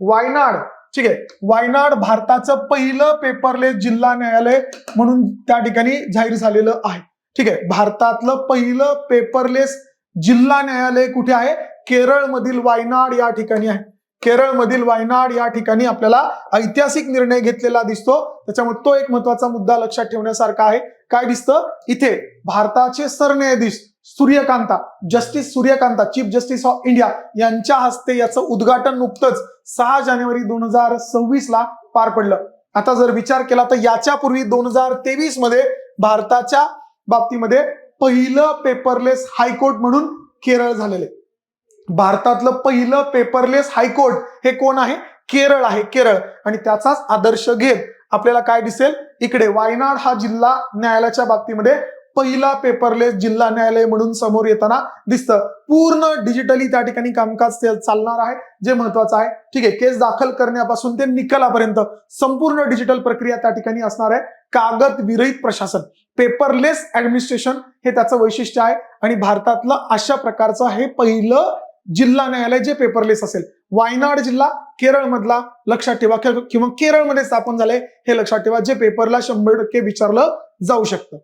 वायनाड, ठीक आहे, वायनाड भारताचं पहिलं पेपरलेस जिल्हा न्यायालय म्हणून त्या ठिकाणी जाहीर झालेलं आहे. ठीक आहे, भारतातलं पहिलं पेपरलेस जिल्हा न्यायालय कुठे आहे? केरळमधील वायनाड या ठिकाणी आहे. केरळमधील वायनाड या ठिकाणी आपल्याला ऐतिहासिक निर्णय घेतलेला दिसतो. त्याच्यामुळे तो एक महत्वाचा मुद्दा लक्षात ठेवण्यासारखा आहे. काय दिसतं इथे? भारताचे सरन्यायाधीश Suryakanta, justice Suryakanta, chief justice of India यांच्या हस्ते याचं उद्घाटन नुकतंच 6 जानेवारी 2026 ला पार पडलं. आता जर विचार केला तर याच्यापूर्वी 2023 मध्ये भारताच्या बाबतीमध्ये पहिलं पेपरलेस हायकोर्ट म्हणून केरळ झालेले. भारतातलं पहिलं पेपरलेस हायकोर्ट हे कोण आहे? केरळ आहे, केरळ. आणि त्याचाच आदर्श घेत आपल्याला काय दिसेल इकडे? वायनाड हा जिल्हा न्यायालयाच्या बाबतीमध्ये पहिला पेपरलेस जिल्हा न्यायालय म्हणून समोर येताना दिसतं. पूर्ण डिजिटली त्या ठिकाणी कामकाज चालणार आहे, जे महत्वाचं आहे. ठीक आहे, केस दाखल करण्यापासून ते निकालापर्यंत संपूर्ण डिजिटल प्रक्रिया त्या ठिकाणी असणार आहे. कागद विरहित प्रशासन, पेपरलेस ऍडमिनिस्ट्रेशन हे त्याचं वैशिष्ट्य आहे. आणि भारतातलं अशा प्रकारचं हे पहिलं जिल्हा न्यायालय जे पेपरलेस असेल. वायनाड जिल्हा केरळमधला लक्षात ठेवा, किंवा केरळमध्ये स्थापन झाले हे लक्षात ठेवा, जे पेपरला 100% विचारलं जाऊ शकतं.